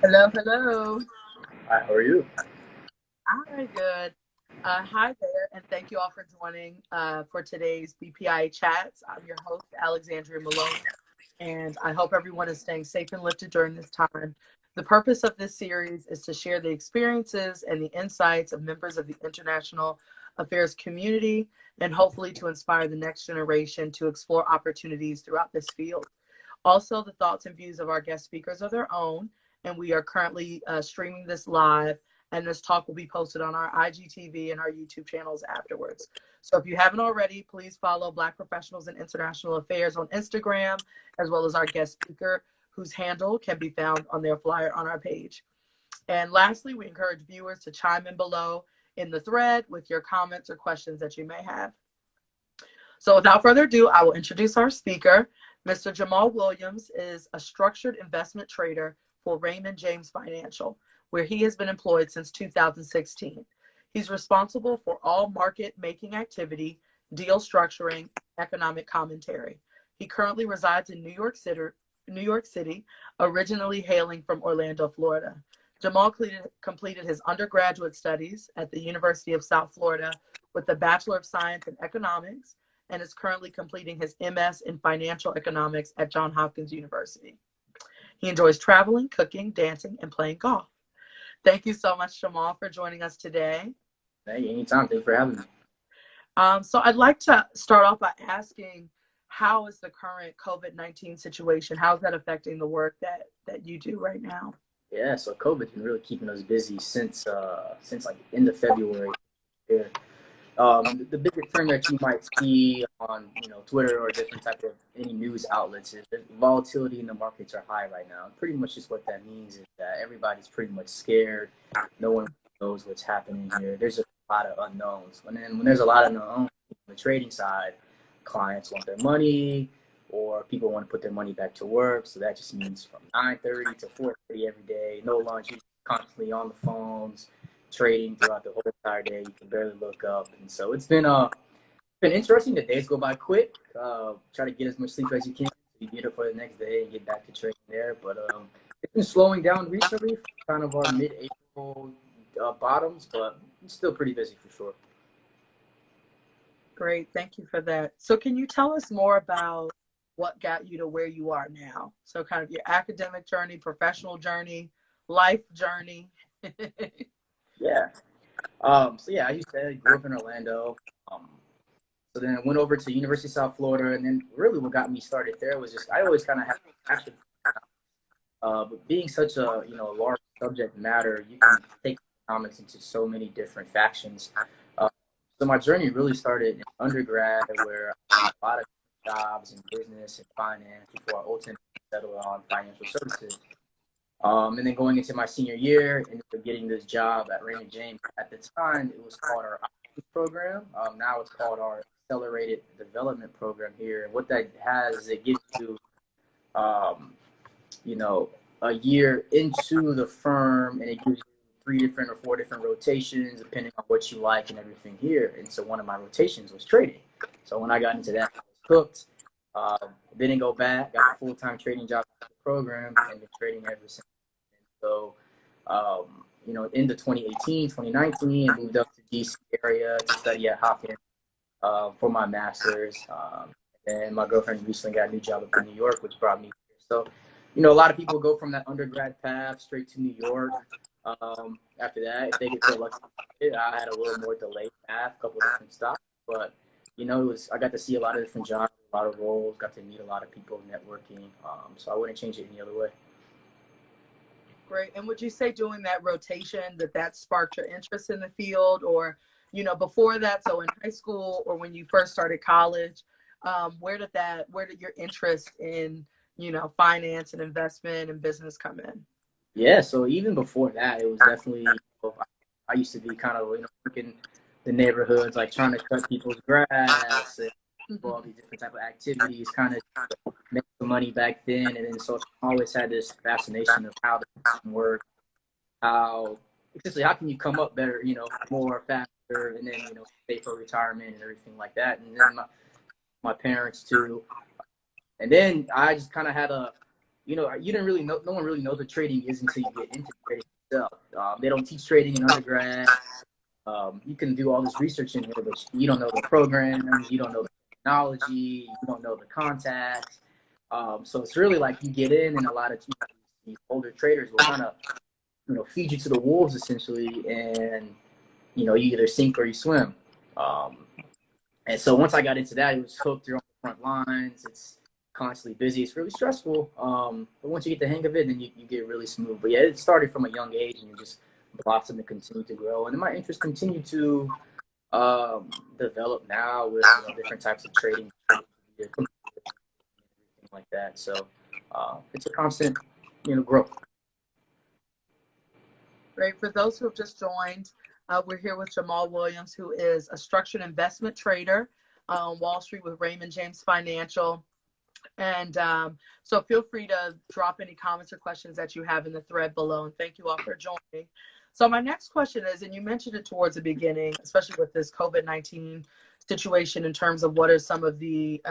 Hello, hello. Hi, how are you? All right, good. Hi there, and thank you all for joining for today's BPI Chats. I'm your host, Alexandria Malone, and I hope everyone is staying safe and lifted during this time. The purpose of this series is to share the experiences and the insights of members of the international affairs community, and hopefully to inspire the next generation to explore opportunities throughout this field. Also, the thoughts and views of our guest speakers are their own, and we are currently streaming this live, and this talk will be posted on our IGTV and our YouTube channels afterwards. So if you haven't already, please follow Black Professionals in International Affairs on Instagram, as well as our guest speaker, whose handle can be found on their flyer on our page. And lastly, we encourage viewers to chime in below in the thread with your comments or questions that you may have. So without further ado, I will introduce our speaker. Mr. Jamal Williams is a structured investment trader for Raymond James Financial, where he has been employed since 2016. He's responsible for all market making activity, deal structuring, economic commentary. He currently resides in New York City, originally hailing from Orlando, Florida. Jamal completed his undergraduate studies at the University of South Florida with a Bachelor of Science in Economics and is currently completing his MS in Financial Economics at Johns Hopkins University. He enjoys traveling, cooking, dancing, and playing golf. Thank you so much, Jamal, for joining us today. Hey, anytime. Thanks for having me. So I'd like to start off by asking, how is the current COVID-19 situation? How is that affecting the work that you do right now? Yeah, so COVID's been really keeping us busy since like end of February. Here. The biggest term that you might see on Twitter or different type of any news outlets is that volatility in the markets are high right now. Pretty much just what that means is that everybody's pretty much scared. No one knows what's happening here. There's a lot of unknowns. When there's a lot of unknowns on the trading side, clients want their money or people want to put their money back to work. So that just means from 9:30 to 4:30 every day, no lunch, you're constantly on the phones trading throughout the whole entire day. You can barely look up, and so it's been interesting. The days go by quick. Try to get as much sleep as you can. You get up for the next day and get back to trading there. But it's been slowing down recently, kind of our mid-April bottoms, but it's still pretty busy for sure. Great, thank you for that. So can you tell us more about what got you to where you are now? So kind of your academic journey, professional journey, life journey. Yeah. So yeah, I used to grew up in Orlando. Um, so then I went over to University of South Florida, and then really what got me started there was just I always kind of had a passion. But being such a large subject matter, you can take economics into so many different factions. Uh, so my journey really started in undergrad, where I had a lot of jobs in business and finance before I ultimately settled on financial services. And then going into my senior year and getting this job at Raymond James. At the time, it was called our options program. Now it's called our accelerated development program here. And what that has is it gives you, um, you know, a year into the firm, and it gives you three different or four different rotations depending on what you like and everything here. And so one of my rotations was trading. So when I got into that, I was hooked. Didn't go back. Got a full-time trading job in the program and been trading ever since. So, into 2018, 2019, I moved up to DC area to study at Hopkins for my master's. And my girlfriend recently got a new job up in New York, which brought me here. So, a lot of people go from that undergrad path straight to New York. After that, if they get so lucky, I had a little more delayed path, a couple of different stops. But, I got to see a lot of different jobs, a lot of roles, got to meet a lot of people networking. So I wouldn't change it any other way. Great. And would you say doing that rotation that sparked your interest in the field, or, before that, so in high school or when you first started college, where did your interest in, finance and investment and business come in? Yeah, so even before that, it was definitely, I used to be kind of, working the neighborhoods, like trying to cut people's grass and do all these different type of activities, kind of make some money back then. And then so I always had this fascination of how the system works, essentially, how can you come up better, more faster, and then, pay for retirement and everything like that. And then my parents too. And then I just kind of had you know, you didn't really know, no one really knows what trading is until you get into trading itself. They don't teach trading in undergrad. You can do all this research in here, but you don't know the programs, you don't know the technology, you don't know the contacts. So it's really like you get in, and a lot of these older traders will kind of, you know, feed you to the wolves essentially, and you know, you either sink or you swim. And so once I got into that, it was hooked. You're on the front lines. It's constantly busy. It's really stressful. But once you get the hang of it, then you get really smooth. But yeah, it started from a young age, and you just blossom and continue to grow. And my interests continue to develop now with, you know, different types of trading, everything like that. So it's a constant, you know, growth. Great. For those who have just joined, we're here with Jamal Williams, who is a structured investment trader on Wall Street with Raymond James Financial. And so feel free to drop any comments or questions that you have in the thread below. And thank you all for joining. So my next question is, and you mentioned it towards the beginning, especially with this COVID-19 situation, in terms of what are some of the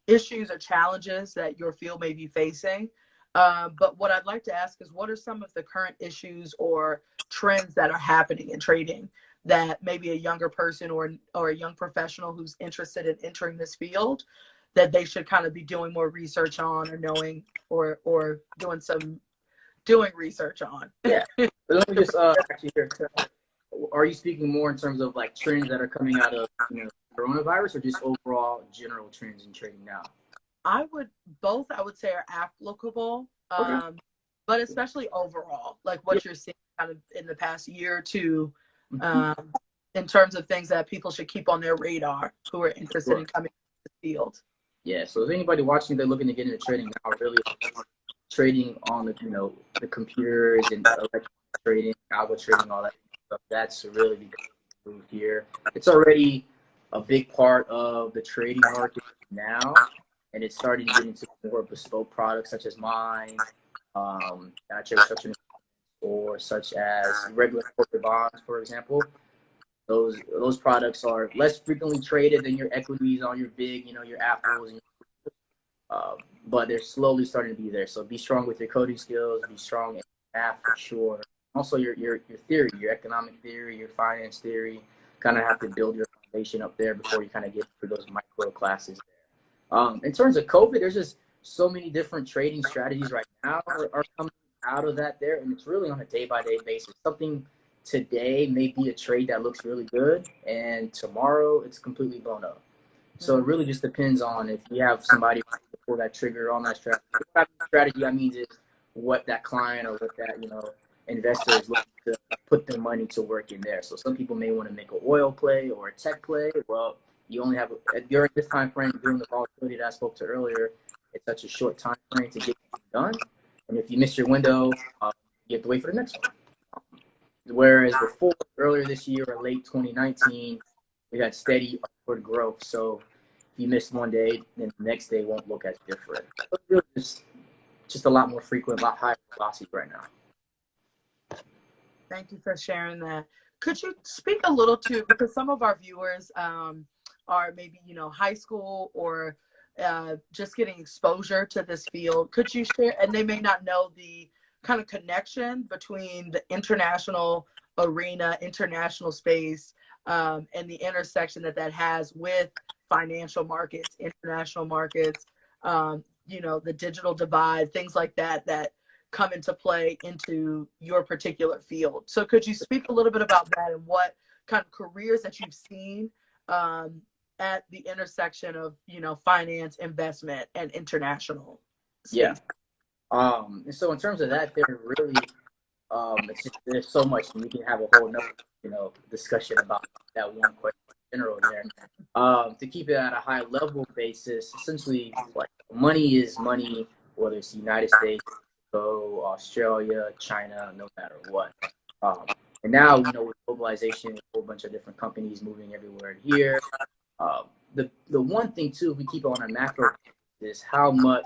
issues or challenges that your field may be facing. But what I'd like to ask is, what are some of the current issues or trends that are happening in trading that maybe a younger person or a young professional who's interested in entering this field, that they should kind of be doing more research on, or knowing, or doing research on? Yeah. Let me just actually hear. Are you speaking more in terms of like trends that are coming out of, you know, coronavirus, or just overall general trends in trading now? I would say are applicable, Okay. but especially overall, like what you're seeing kind of in the past year or two, in terms of things that people should keep on their radar who are interested in coming to the field. Yeah. So if anybody watching, they're looking to get into trading now, really trading on the, you know, the computers and electronic trading, algo trading, all that stuff. That's really becoming here. It's already a big part of the trading market now, and it's starting to get into more bespoke products such as mine, trade structure, or such as regular corporate bonds, for example. Those products are less frequently traded than your equities on your big, you know, your Apples, and but they're slowly starting to be there. So be strong with your coding skills, be strong in math for sure. Also your theory, your economic theory, your finance theory, kind of have to build your foundation up there before you kind of get to those micro classes there. In terms of COVID, there's just so many different trading strategies right now are coming out of that there, and it's really on a day-by-day basis. Something today may be a trade that looks really good, and tomorrow it's completely blown up. So it really just depends on if you have somebody to pull that trigger on that strategy. What type of strategy I mean is what that client or what that, you know, investor is looking to put their money to work in there. So some people may want to make an oil play or a tech play. Well, you only have during this time frame, during the volatility that I spoke to earlier, it's such a short time frame to get it done. And if you miss your window, you have to wait for the next one. Whereas before, earlier this year or late 2019, we had steady upward growth. So if you missed one day, then the next day won't look as different. So it's really just a lot more frequent, a lot higher velocity right now. Thank you for sharing that. Could you speak a little to, because some of our viewers are maybe, you know, high school or just getting exposure to this field. Could you share, and they may not know the kind of connection between the international arena, international space, and the intersection that has with financial markets, international markets, you know, the digital divide, things like that come into play into your particular field. So could you speak a little bit about that and what kind of careers that you've seen at the intersection of, you know, finance, investment, and international space? Yeah. And so in terms of that, there really, it's just, there's so much, and we can have a whole nother, you know, discussion about that one question in general there. To keep it at a high level basis, essentially, like, money is money, whether it's the United States, Australia, China, no matter what. And now, you know, with globalization, with a whole bunch of different companies moving everywhere here, the one thing too, if we keep on a macro, is how much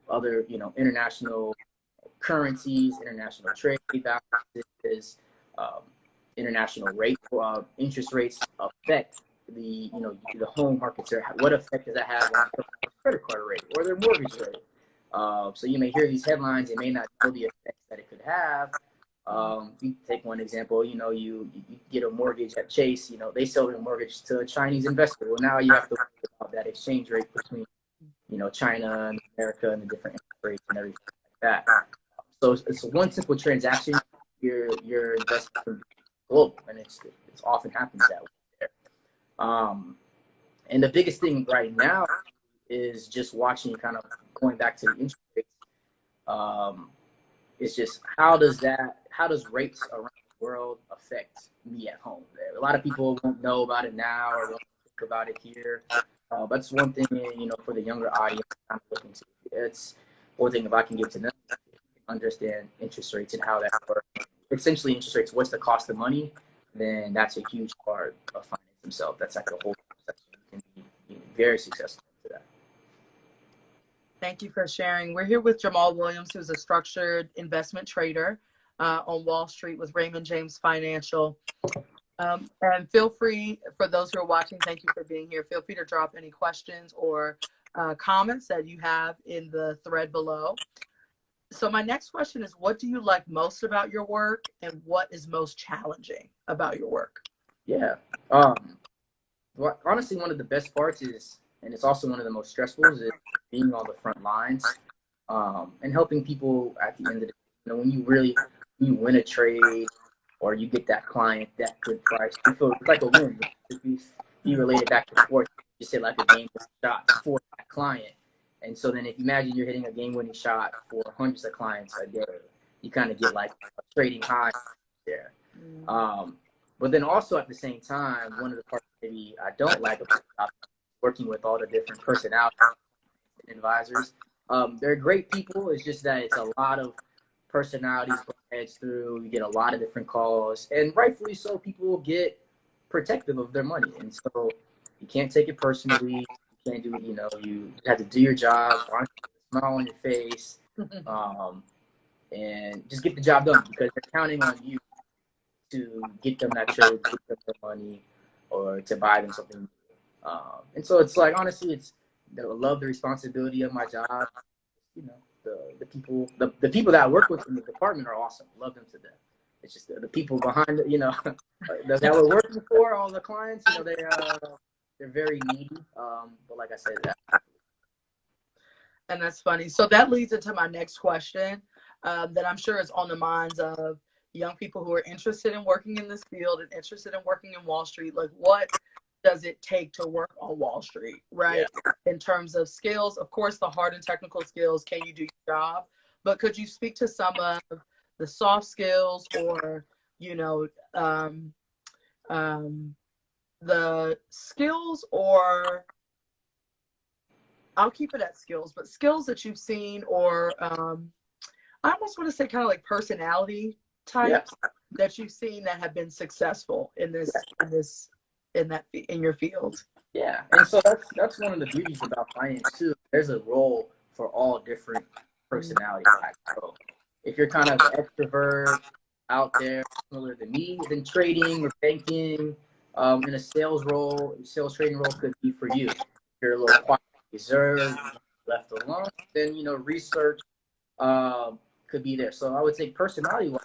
other, you know, international currencies, international trade balances, international rate interest rates affect the, you know, the home markets. What effect does that have on credit card rate or their mortgage rate? So you may hear these headlines and may not know the effects that it could have. You take one example, you get a mortgage at Chase, they sell their mortgage to a Chinese investor. Well, now you have to worry about that exchange rate between, China and America and the different interest rates and everything like that. So it's one simple transaction. Your investment can be global, and it's often happens that way there. And the biggest thing right now is just watching, kind of going back to the interest rates. It's just how does rates around the world affect me at home? A lot of people won't know about it now or won't think about it here. But that's one thing, for the younger audience I'm looking to. It's one thing if I can give to them, understand interest rates and how that works. Essentially, interest rates, what's the cost of money? Then that's a huge part of finance themselves. That's like a whole section. You can be very successful to that. Thank you for sharing. We're here with Jamal Williams, who's a structured investment trader on Wall Street with Raymond James Financial. And feel free, for those who are watching, thank you for being here. Feel free to drop any questions or comments that you have in the thread below. So my next question is, what do you like most about your work, and what is most challenging about your work? Yeah. Well, honestly, one of the best parts is, and it's also one of the most stressful, is being on the front lines and helping people at the end of the day. When you win a trade or you get that client that good price, you feel it's like a win. If you relate it back to sports, you say like a game shot for that client. And so then if you imagine you're hitting a game-winning shot for hundreds of clients a day, you kind of get like a trading high there. But then also at the same time, one of the parts maybe I don't like about working with all the different personalities and advisors. They're great people. It's just that it's a lot of personalities heads through. You get a lot of different calls, and rightfully so. People get protective of their money, and so you can't take it personally. You can't do it. You have to do your job, smile on your face, and just get the job done because they're counting on you to get them that trade, get them their money, or to buy them something. And so it's like, honestly, I love the responsibility of my job. The people that I work with in the department are awesome. Love them to death. It's just the people behind it, that we're working for, all the clients, they're very needy. But like I said, and that's funny. So that leads into my next question that I'm sure is on the minds of young people who are interested in working in this field and interested in working in Wall Street. Like, what does it take to work on Wall Street, right? Yeah. In terms of skills, of course, the hard and technical skills, can you do your job? But could you speak to some of the soft skills or, the skills, or I'll keep it at skills, but skills that you've seen, or I almost want to say kind of like personality types that you've seen that have been successful in your field. Yeah, and so that's one of the beauties about finance too. There's a role for all different personality types. So if you're kind of an extrovert out there, similar to me, then trading or banking, in a sales trading role could be for you. If you're a little quiet, reserved, left alone, then research could be there. So I would say personality-wise,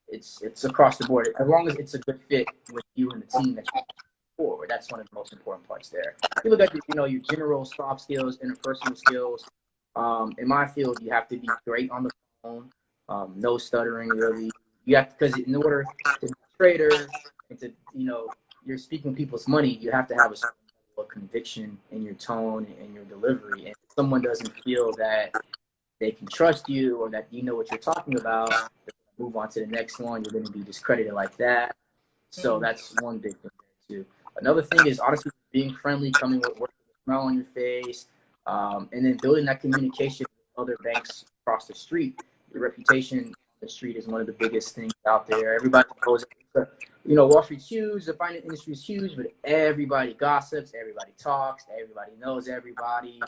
it's across the board. As long as it's a good fit with you and the team that you're forward, that's one of the most important parts there. You look at your general soft skills, interpersonal skills. In my field, you have to be great on the phone, no stuttering really. You have to, because in order to be a trader and to you're speaking people's money, you have to have a certain level of conviction in your tone and your delivery. And if someone doesn't feel that they can trust you or that you know what you're talking about, move on to the next one, you're going to be discredited like that. So that's one big thing there too. Another thing is honestly being friendly, coming with a smile on your face, and then building that communication with other banks across the street. Your reputation on the street is one of the biggest things out there. Everybody knows, Wall Street's huge, the finance industry is huge, but everybody gossips, everybody talks, everybody knows everybody.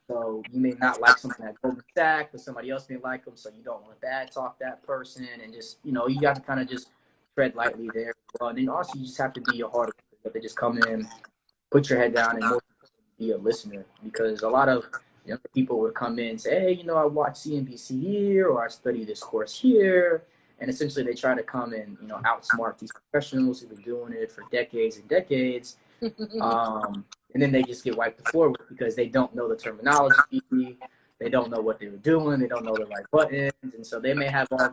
So you may not like something at Goldman Sachs, but somebody else may like them, so you don't want to bad talk that person, and just you got to kind of just tread lightly there. Well, and then also you just have to be a hard worker. To just come in, put your head down, and be a listener, because a lot of younger people would come in and say, hey, I watch CNBC here, or I study this course here. And essentially they try to come and, outsmart these professionals who've been doing it for decades and decades. And then they just get wiped the floor with because they don't know the terminology. They don't know what they were doing. They don't know the right buttons. And so they may have all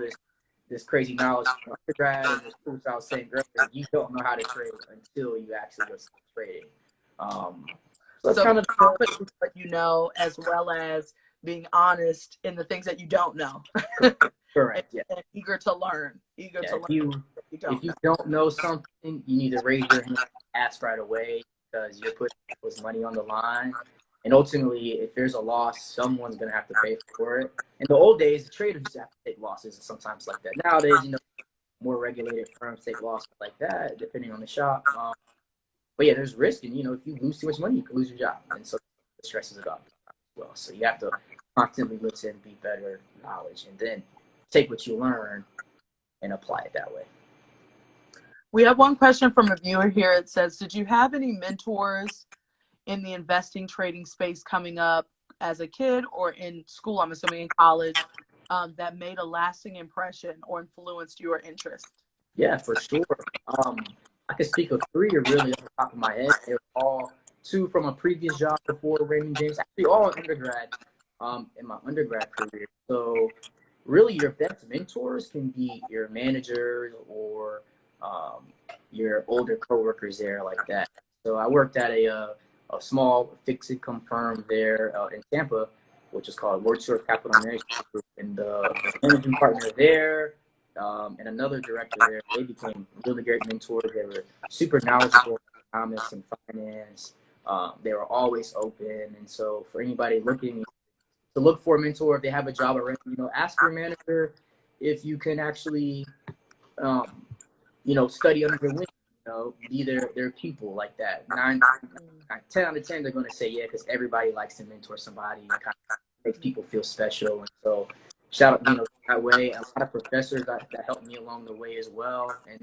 this crazy knowledge from undergrad. And as I was saying earlier, you don't know how to trade until you actually go trading. So it's kind of confidence what you know, as well as being honest in the things that you don't know. Correct. Yeah. And eager to learn. If you don't know something, you need to raise your hand and ask right away, because you're putting people's money on the line. And ultimately, if there's a loss, someone's going to have to pay for it. In the old days, the traders used to have to take losses sometimes like that. Nowadays, more regulated firms take losses like that, depending on the shop. But yeah, there's risk. And, if you lose too much money, you can lose your job. And so it stresses about it as well. So you have to constantly listen, be better knowledge, and then take what you learn and apply it that way. We have one question from a viewer here. It says, did you have any mentors in the investing trading space coming up as a kid or in school, I'm assuming in college, that made a lasting impression or influenced your interest? Yeah, for sure. I could speak of 3 really off the top of my head. They're all 2 from a previous job before Raymond James, actually all undergrad, in my undergrad career. So really your best mentors can be your managers or your older coworkers there like that. So I worked at a small fixed income firm there in Tampa, which is called Literate Capital Management Group. And the managing partner there and another director there, they became really great mentors. They were super knowledgeable in economics and finance. They were always open. And so for anybody looking to look for a mentor, if they have a job already, ask your manager if you can actually, study under their wing, be their pupil like that. 10 out of 10, they're going to say yeah, because everybody likes to mentor somebody and kind of makes people feel special. And so shout out, that way. A lot of professors that helped me along the way as well. And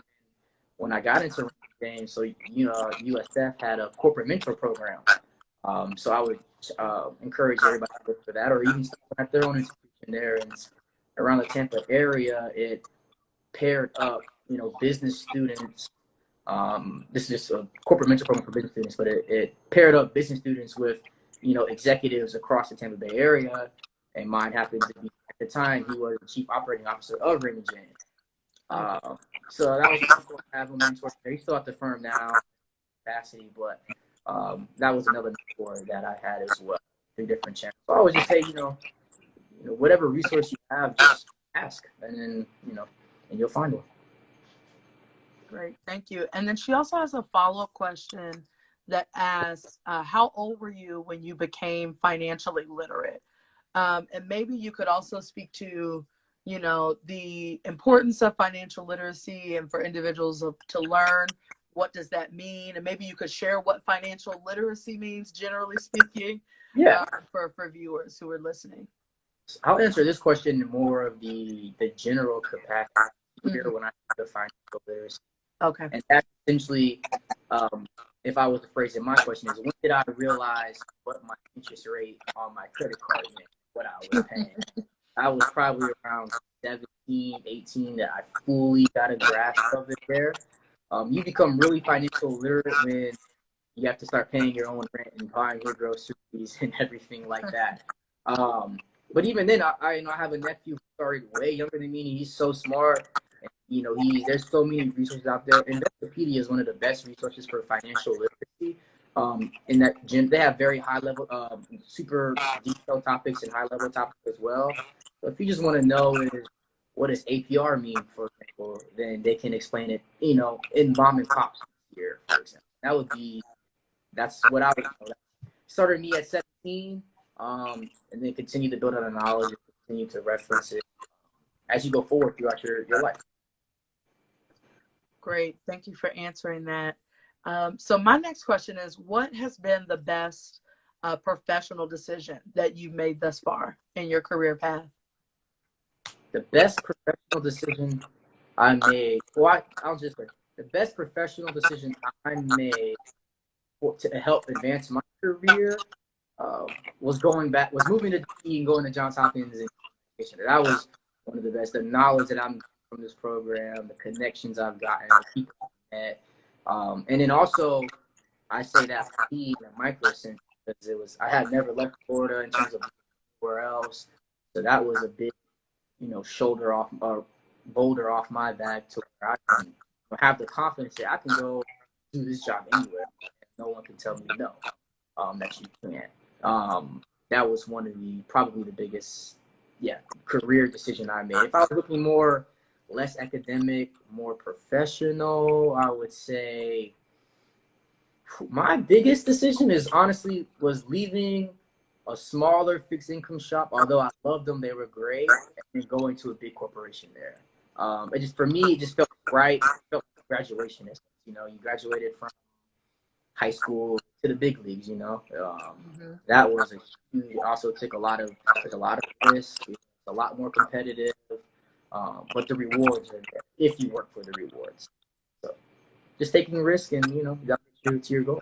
when I got into games, so USF had a corporate mentor program. So I would encourage everybody to look for that, or even at their own institution there. And around the Tampa area, it paired up, business students. This is just a corporate mentor program for business students, but it paired up business students with, executives across the Tampa Bay area. And mine happened to be, at the time, he was the chief operating officer of Raymond James. So that was cool to have a mentor. He's still at the firm now, capacity, but that was another mentor that I had as well through different channels. So I always just say, whatever resource you have, just ask, and then, and you'll find one. Great, thank you. And then she also has a follow-up question that asks, how old were you when you became financially literate? And maybe you could also speak to, the importance of financial literacy and for individuals to learn. What does that mean? And maybe you could share what financial literacy means, generally speaking, for viewers who are listening. I'll answer this question in more of the general capacity here when I define financial literacy. Okay. And that's essentially, if I was to phrase it, my question is, when did I realize what my interest rate on my credit card meant, what I was paying? I was probably around 17, 18 that I fully got a grasp of it there. You become really financial literate when you have to start paying your own rent and buying your groceries and everything like that. But even then, I have a nephew who started way younger than me, and he's so smart. And, there's so many resources out there. Investopedia is one of the best resources for financial literacy. In that they have very high level, super detailed topics and high level topics as well. So if you just want to know what does APR mean, for example, then they can explain it, in mom and pops here, for example. That's what I would know. Started me at 17, and then continue to build on the knowledge and continue to reference it as you go forward throughout your life. Great. Thank you for answering that. So my next question is, what has been the best professional decision that you've made thus far in your career path? The best professional decision I made, the best professional decision I made to help advance my career was moving to D.C. and going to Johns Hopkins. And that was one of the best. The knowledge that I'm from this program, the connections I've gotten, the people I've met, and then also I say that for me in a micro sense because I had never left Florida in terms of where else, so that was a big, boulder off my back to where I can have the confidence that I can go do this job anywhere. No one can tell me no, that you can't. That was probably the biggest, career decision I made. If I was looking less academic, more professional, I would say my biggest decision was leaving a smaller fixed income shop. Although I loved them, they were great, and going to a big corporation there. For me, it just felt right. It felt like graduation. You graduated from high school to the big leagues. That was a huge. It also took a lot of risk. It's a lot more competitive, but the rewards are there if you work for the rewards. So just taking risk, and that gets you to your goal.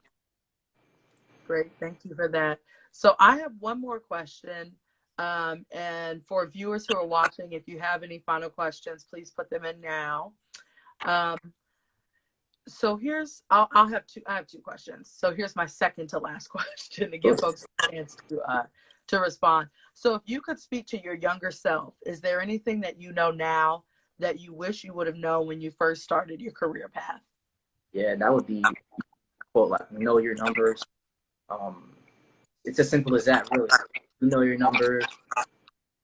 Great, thank you for that. So I have one more question, and for viewers who are watching, if you have any final questions, please put them in now. So I have two questions. So here's my second to last question to give folks a chance to respond. So if you could speak to your younger self, is there anything that you know now that you wish you would have known when you first started your career path? Yeah, that would be know your numbers. It's as simple as that, really. You know your numbers,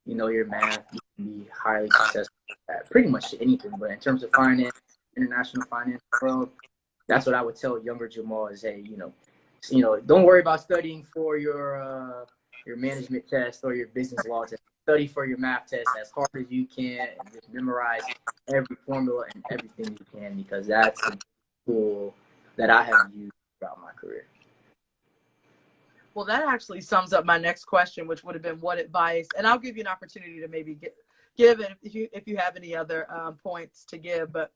you know your math, you can be highly successful at pretty much anything. But in terms of finance, international finance world, that's what I would tell younger Jamal is, hey, don't worry about studying for your management test or your business law test. Study for your math test as hard as you can and just memorize every formula and everything you can, because that's the tool that I have used throughout my career. Well, that actually sums up my next question, which would have been what advice, and I'll give you an opportunity to maybe give it if you have any other points to give, but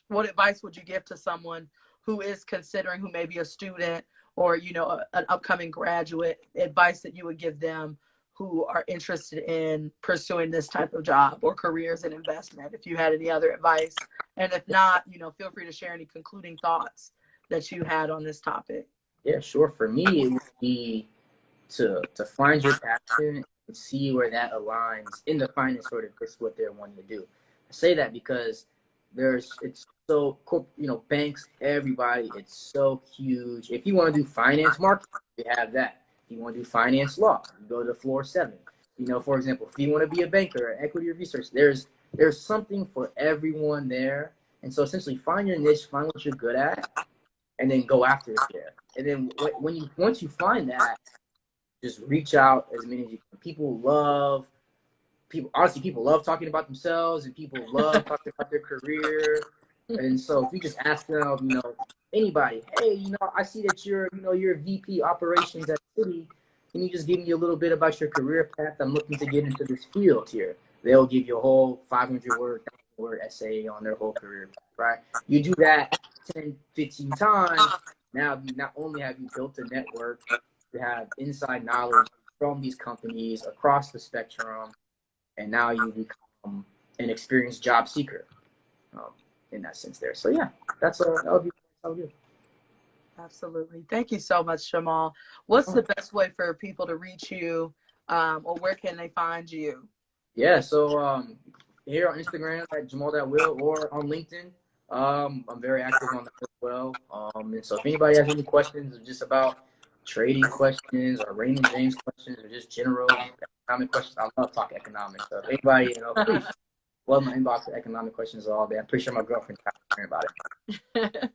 what advice would you give to someone who is considering, who may be a student or, an upcoming graduate, advice that you would give them who are interested in pursuing this type of job or careers in investment, if you had any other advice? And if not, feel free to share any concluding thoughts that you had on this topic. Yeah, sure. For me, it would be to find your passion and see where that aligns in the finance sort of with what they're wanting to do. I say that because it's so cool, banks, everybody, it's so huge. If you want to do finance marketing, you have that. If you want to do finance law, you go to floor 7. For example, if you want to be a banker or equity research, there's something for everyone there. And so essentially find your niche, find what you're good at, and then go after it there. And then once you find that, just reach out as many as you can. People love talking about themselves, and people love talking about their career. And so if you just ask them, anybody, hey, I see that you're VP operations at Citi. Can you just give me a little bit about your career path? I'm looking to get into this field here. They'll give you a whole 500-word essay on their whole career path, right? You do that 10, 15 times. Now, not only have you built a network, you have inside knowledge from these companies across the spectrum, and now you become an experienced job seeker in that sense there. So, yeah, that'll be good. Absolutely. Thank you so much, Jamal. What's the best way for people to reach you, or where can they find you? Yeah, so here on Instagram at Jamal.Will, or on LinkedIn. I'm very active on that as well. And so if anybody has any questions just about trading questions or Raymond James questions or just general economic questions, I love talking economics. So if anybody, please love my inbox for economic questions all day. I'm pretty sure my girlfriend's talking about it.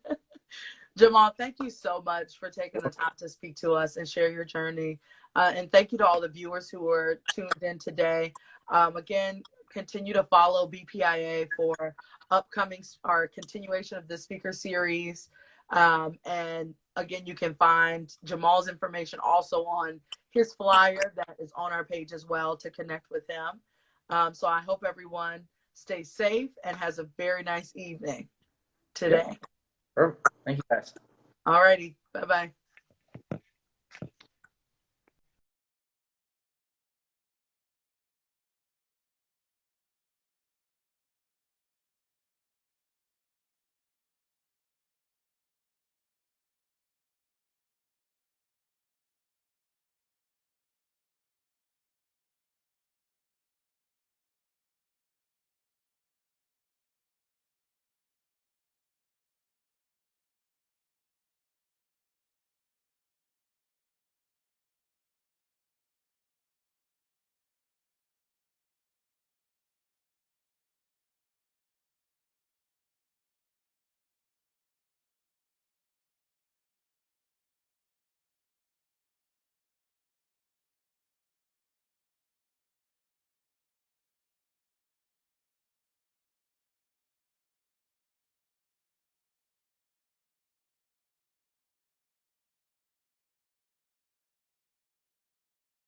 Jamal, thank you so much for taking the time to speak to us and share your journey. And thank you to all the viewers who are tuned in today. Again, continue to follow BPIA for our continuation of the speaker series. And again, you can find Jamal's information also on his flyer that is on our page as well to connect with him. So I hope everyone stays safe and has a very nice evening today. Perfect. Thank you, guys. All righty. Bye-bye.